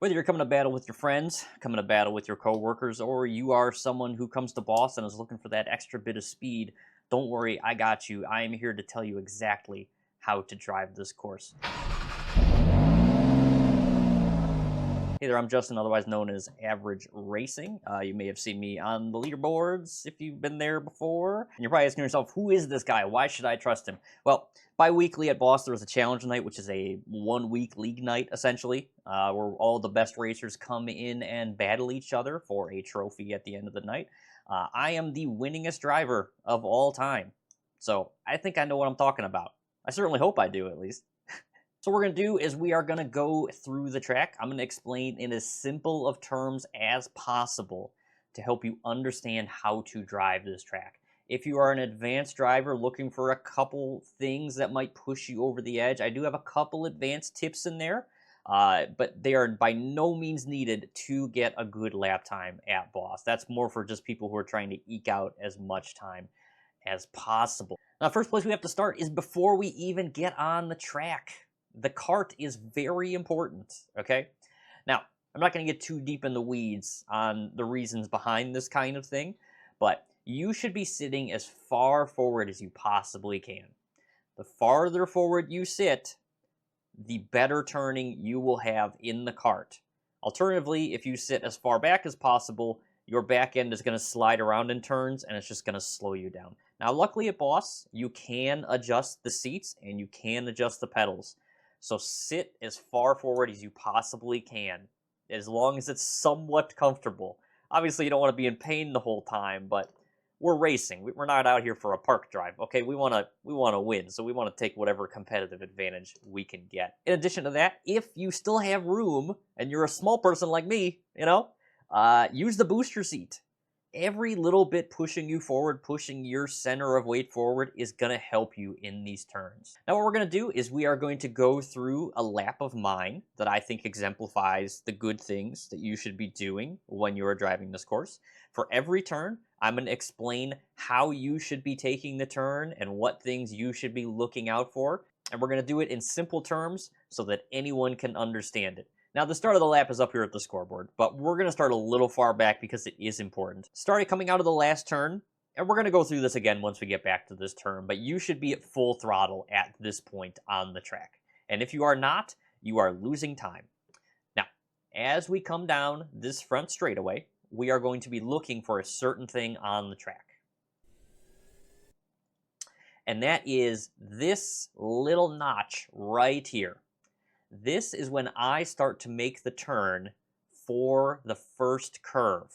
Whether you're coming to battle with your friends, coming to battle with your coworkers, or you are someone who comes to Boston and is looking for that extra bit of speed, don't worry, I got you. I am here to tell you exactly how to drive this course. Hey there, I'm Justin, otherwise known as Average Racing. You may have seen me on the leaderboards if you've been there before. And you're probably asking yourself, who is this guy? Why should I trust him? Well, bi-weekly at Boss, there was a challenge night, which is a one-week league night, essentially, where all the best racers come in and battle each other for a trophy at the end of the night. I am the winningest driver of all time, so I think I know what I'm talking about. I certainly hope I do, at least. So what we're going to do is we are going to go through the track. I'm going to explain in as simple of terms as possible to help you understand how to drive this track. If you are an advanced driver looking for a couple things that might push you over the edge, I do have a couple advanced tips in there, but they are by no means needed to get a good lap time at Boss. That's more for just people who are trying to eke out as much time as possible. Now, first place we have to start is before we even get on the track. The kart is very important, okay? Now, I'm not going to get too deep in the weeds on the reasons behind this kind of thing, but you should be sitting as far forward as you possibly can. The farther forward you sit, the better turning you will have in the kart. Alternatively, if you sit as far back as possible, your back end is going to slide around in turns, and it's just going to slow you down. Now, luckily at Boss, you can adjust the seats, and you can adjust the pedals. So sit as far forward as you possibly can, as long as it's somewhat comfortable. Obviously, you don't want to be in pain the whole time, but we're racing. We're not out here for a park drive, okay? We want to win, so we want to take whatever competitive advantage we can get. In addition to that, if you still have room and you're a small person like me, use the booster seat. Every little bit pushing you forward, pushing your center of weight forward is going to help you in these turns. Now what we're going to do is we are going to go through a lap of mine that I think exemplifies the good things that you should be doing when you are driving this course. For every turn, I'm going to explain how you should be taking the turn and what things you should be looking out for. And we're going to do it in simple terms so that anyone can understand it. Now, the start of the lap is up here at the scoreboard, but we're going to start a little far back because it is important. Starting coming out of the last turn, and we're going to go through this again once we get back to this turn, but you should be at full throttle at this point on the track. And if you are not, you are losing time. Now, as we come down this front straightaway, we are going to be looking for a certain thing on the track. And that is this little notch right here. This is when I start to make the turn for the first curve.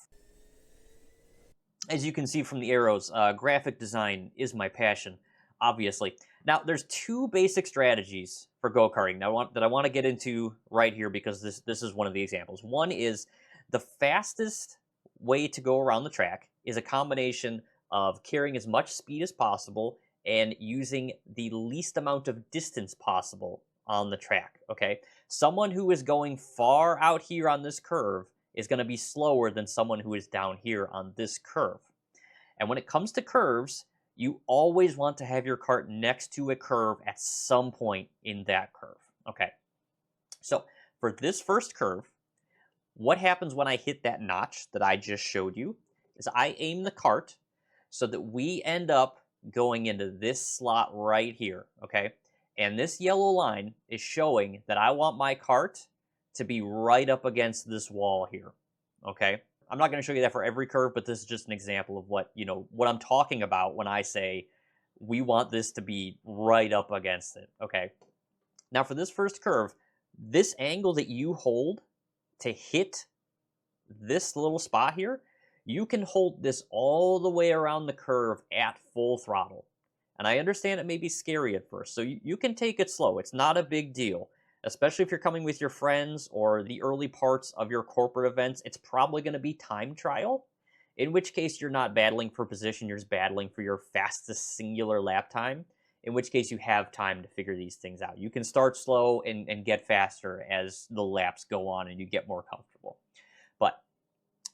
As you can see from the arrows, graphic design is my passion, obviously. Now, there's two basic strategies for go-karting that I want to get into right here because this is one of the examples. One is the fastest way to go around the track is a combination of carrying as much speed as possible and using the least amount of distance possible on the track, okay? Someone who is going far out here on this curve is going to be slower than someone who is down here on this curve. And when it comes to curves, you always want to have your kart next to a curve at some point in that curve, okay? So for this first curve, what happens when I hit that notch that I just showed you is I aim the kart so that we end up going into this slot right here, okay? And this yellow line is showing that I want my kart to be right up against this wall here, okay? I'm not going to show you that for every curve, but this is just an example of what I'm talking about when I say we want this to be right up against it, okay? Now for this first curve, this angle that you hold to hit this little spot here, you can hold this all the way around the curve at full throttle. And I understand it may be scary at first, so you can take it slow. It's not a big deal, especially if you're coming with your friends or the early parts of your corporate events. It's probably going to be time trial, in which case you're not battling for position, you're just battling for your fastest singular lap time, in which case you have time to figure these things out. You can start slow and get faster as the laps go on and you get more comfortable. But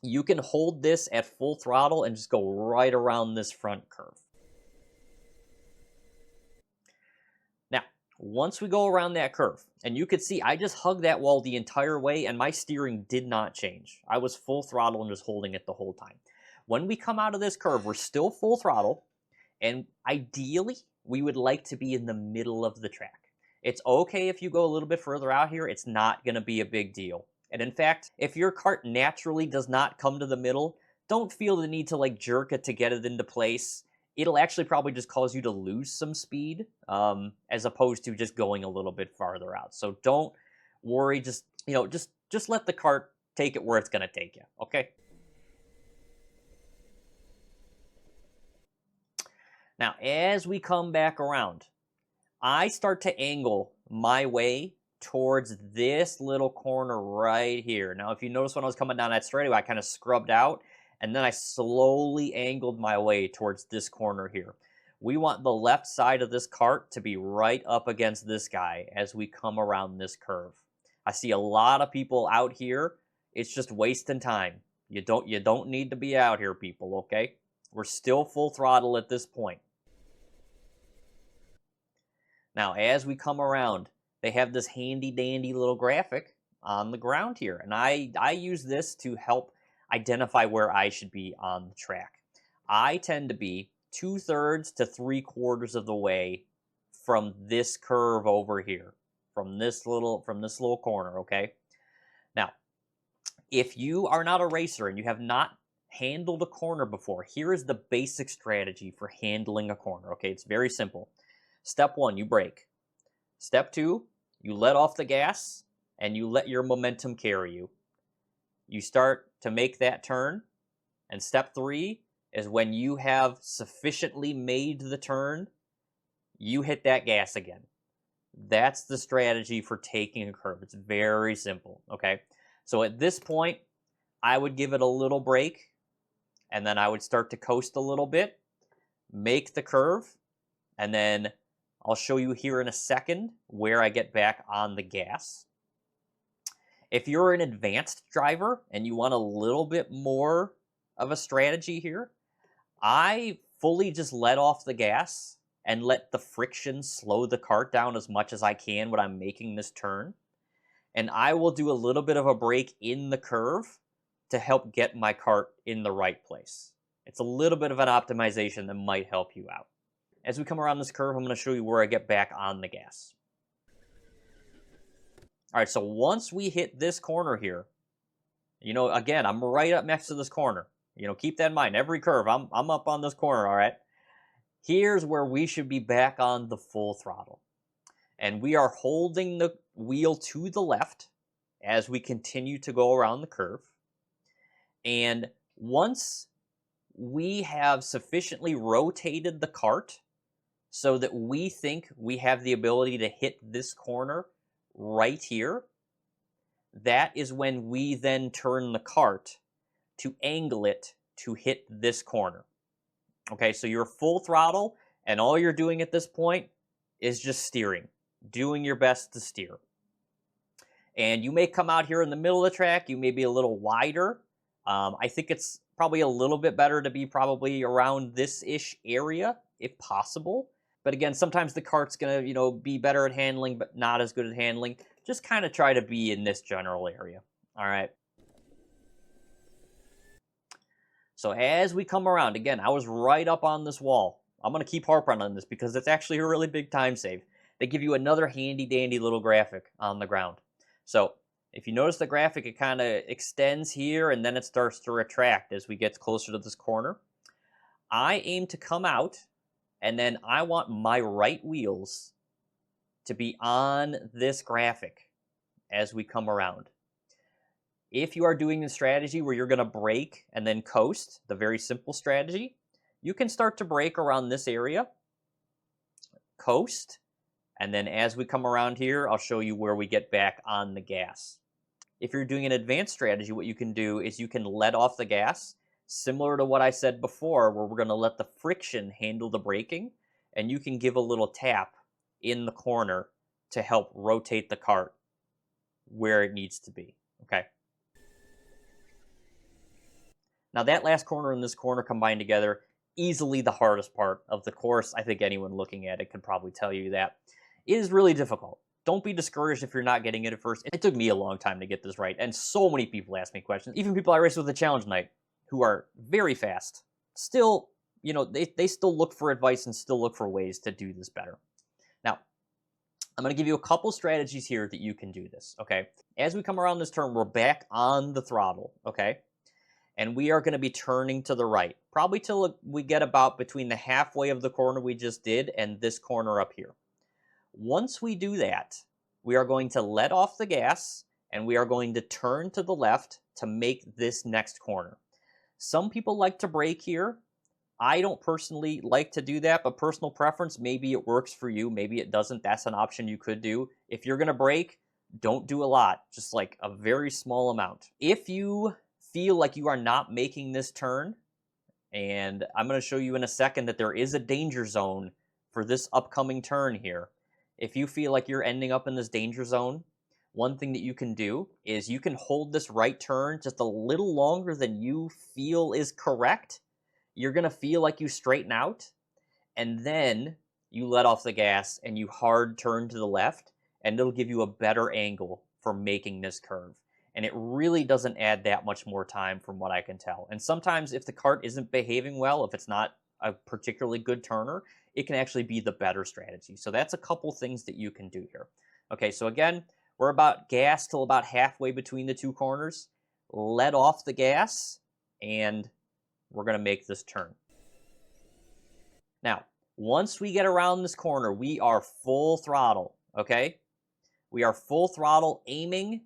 you can hold this at full throttle and just go right around this front curve. Once we go around that curve, and you could see I just hugged that wall the entire way and my steering did not change. I was full throttle and just holding it the whole time. When we come out of this curve, we're still full throttle, and ideally, we would like to be in the middle of the track. It's okay if you go a little bit further out here. It's not going to be a big deal. And in fact, if your kart naturally does not come to the middle, don't feel the need to like jerk it to get it into place. It'll actually probably just cause you to lose some speed, as opposed to just going a little bit farther out. So don't worry. Just just let the kart take it where it's going to take you. Okay. Now, as we come back around, I start to angle my way towards this little corner right here. Now, if you notice when I was coming down that straightaway, I kind of scrubbed out, and then I slowly angled my way towards this corner here. We want the left side of this kart to be right up against this guy as we come around this curve. I see a lot of people out here. It's just wasting time. You don't need to be out here, people, okay? We're still full throttle at this point. Now, as we come around, they have this handy-dandy little graphic on the ground here. And I use this to help identify where I should be on the track. I tend to be 2/3 to 3/4 of the way from this curve over here, from this little corner, okay? Now, if you are not a racer and you have not handled a corner before, here is the basic strategy for handling a corner, okay? It's very simple. Step 1, you brake. Step 2, you let off the gas and you let your momentum carry you. You start to make that turn. And step 3 is when you have sufficiently made the turn, you hit that gas again. That's the strategy for taking a curve. It's very simple, okay? So at this point, I would give it a little brake, and then I would start to coast a little bit, make the curve, and then I'll show you here in a second where I get back on the gas. If you're an advanced driver and you want a little bit more of a strategy here, I fully just let off the gas and let the friction slow the kart down as much as I can when I'm making this turn. And I will do a little bit of a brake in the curve to help get my kart in the right place. It's a little bit of an optimization that might help you out. As we come around this curve, I'm going to show you where I get back on the gas. All right, so once we hit this corner here, again, I'm right up next to this corner. Keep that in mind. Every curve, I'm up on this corner, all right? Here's where we should be back on the full throttle. And we are holding the wheel to the left as we continue to go around the curve. And once we have sufficiently rotated the kart so that we think we have the ability to hit this corner right here, that is when we then turn the kart to angle it to hit this corner. Okay, so you're full throttle, and all you're doing at this point is just steering, doing your best to steer. And you may come out here in the middle of the track, you may be a little wider. I think it's probably a little bit better to be probably around this-ish area, if possible. But again, sometimes the kart's going to, be better at handling, but not as good at handling. Just kind of try to be in this general area. All right. So as we come around, again, I was right up on this wall. I'm going to keep harping on this because it's actually a really big time save. They give you another handy-dandy little graphic on the ground. So if you notice the graphic, it kind of extends here, and then it starts to retract as we get closer to this corner. I aim to come out, and then I want my right wheels to be on this graphic as we come around. If you are doing the strategy where you're going to brake and then coast, the very simple strategy, you can start to brake around this area, coast, and then as we come around here, I'll show you where we get back on the gas. If you're doing an advanced strategy, what you can do is you can let off the gas, similar to what I said before, where we're going to let the friction handle the braking, and you can give a little tap in the corner to help rotate the kart where it needs to be, okay? Now that last corner and this corner combined together, easily the hardest part of the course. I think anyone looking at it could probably tell you that. It is really difficult. Don't be discouraged if you're not getting it at first. It took me a long time to get this right, and so many people ask me questions. Even people I race with the challenge night, who are very fast, still, you know, they still look for advice and still look for ways to do this better. Now, I'm going to give you a couple strategies here that you can do this, okay? As we come around this turn, we're back on the throttle, okay? And we are going to be turning to the right, probably till we get about between the halfway of the corner we just did and this corner up here. Once we do that, we are going to let off the gas and we are going to turn to the left to make this next corner. Some people like to brake here. I don't personally like to do that, but personal preference, maybe it works for you, maybe it doesn't. That's an option you could do. If you're going to brake, don't do a lot, just like a very small amount. If you feel like you are not making this turn, and I'm going to show you in a second that there is a danger zone for this upcoming turn here. If you feel like you're ending up in this danger zone, one thing that you can do is you can hold this right turn just a little longer than you feel is correct. You're going to feel like you straighten out, and then you let off the gas and you hard turn to the left, and it'll give you a better angle for making this curve. And it really doesn't add that much more time from what I can tell. And sometimes if the kart isn't behaving well, if it's not a particularly good turner, it can actually be the better strategy. So that's a couple things that you can do here. Okay, so again, we're about gas till about halfway between the two corners. Let off the gas, and we're going to make this turn. Now, once we get around this corner, we are full throttle, okay? We are full throttle aiming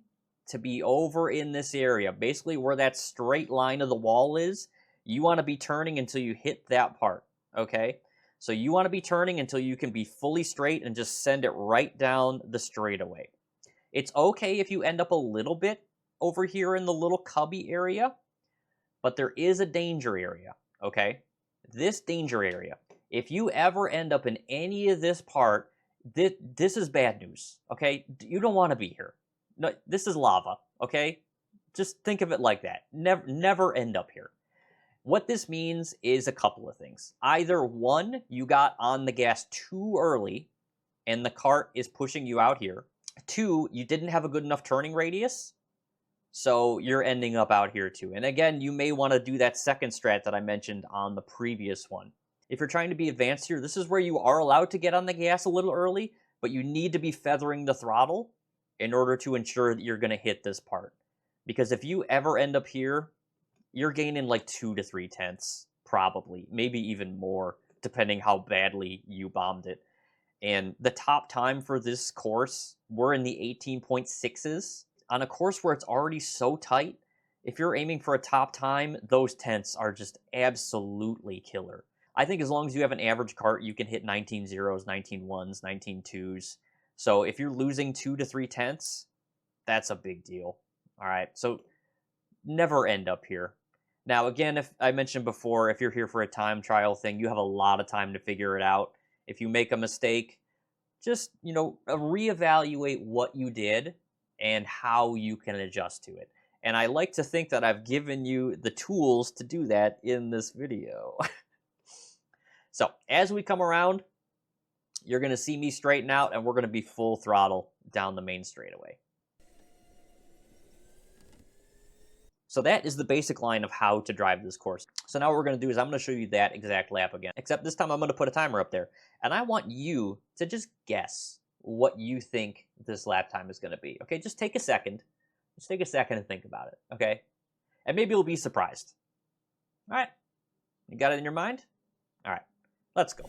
to be over in this area. Basically where that straight line of the wall is, you want to be turning until you hit that part, okay? So you want to be turning until you can be fully straight and just send it right down the straightaway. It's okay if you end up a little bit over here in the little cubby area, but there is a danger area, okay? This danger area, if you ever end up in any of this part, this is bad news, okay? You don't want to be here. No, this is lava, okay? Just think of it like that. Never end up here. What this means is a couple of things. Either one, you got on the gas too early and the kart is pushing you out here. Two, you didn't have a good enough turning radius, so you're ending up out here too. And again, you may want to do that second strat that I mentioned on the previous one. If you're trying to be advanced here, this is where you are allowed to get on the gas a little early, but you need to be feathering the throttle in order to ensure that you're going to hit this part. Because if you ever end up here, you're gaining like 2 to 3 tenths, probably, maybe even more, depending how badly you bombed it. And the top time for this course, we're in the 18.6s. On a course where it's already so tight, if you're aiming for a top time, those tenths are just absolutely killer. I think as long as you have an average kart, you can hit 19 zeros, 19 ones, 19 twos. So if you're losing 2 to 3 tenths, that's a big deal. All right, so never end up here. Now, again, if I mentioned before, if you're here for a time trial thing, you have a lot of time to figure it out. If you make a mistake, just, reevaluate what you did and how you can adjust to it. And I like to think that I've given you the tools to do that in this video. So, as we come around, you're going to see me straighten out, and we're going to be full throttle down the main straightaway. So that is the basic line of how to drive this course. So now what we're going to do is I'm going to show you that exact lap again, except this time I'm going to put a timer up there. And I want you to just guess what you think this lap time is going to be. Okay, just take a second. Just take a second and think about it, okay? And maybe you'll be surprised. All right, you got it in your mind? All right, let's go.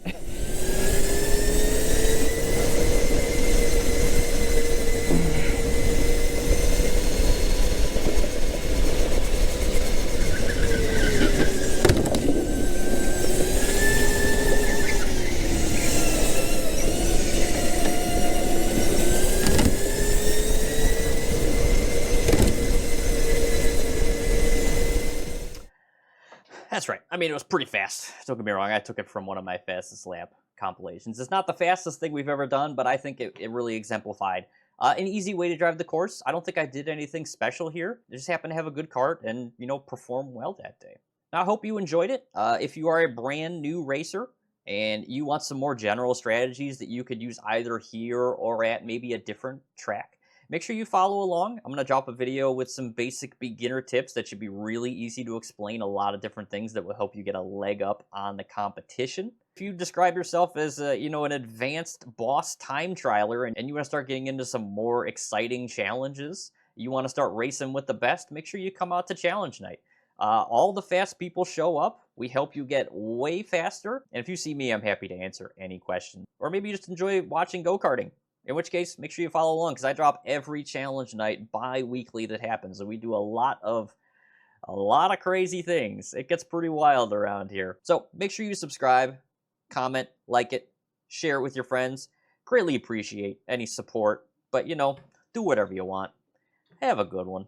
That's right. I mean, it was pretty fast. Don't get me wrong. I took it from one of my fastest lap compilations. It's not the fastest thing we've ever done, but I think it really exemplified an easy way to drive the course. I don't think I did anything special here. I just happened to have a good kart and, perform well that day. Now, I hope you enjoyed it. If you are a brand new racer and you want some more general strategies that you could use either here or at maybe a different track, make sure you follow along. I'm going to drop a video with some basic beginner tips that should be really easy to explain a lot of different things that will help you get a leg up on the competition. If you describe yourself as an advanced boss time trialer and you want to start getting into some more exciting challenges, you want to start racing with the best, make sure you come out to challenge night. All the fast people show up. We help you get way faster. And if you see me, I'm happy to answer any questions. Or maybe you just enjoy watching go-karting. In which case, make sure you follow along because I drop every challenge night bi-weekly that happens. And we do a lot of crazy things. It gets pretty wild around here. So make sure you subscribe, comment, like it, share it with your friends. Greatly appreciate any support. But, do whatever you want. Have a good one.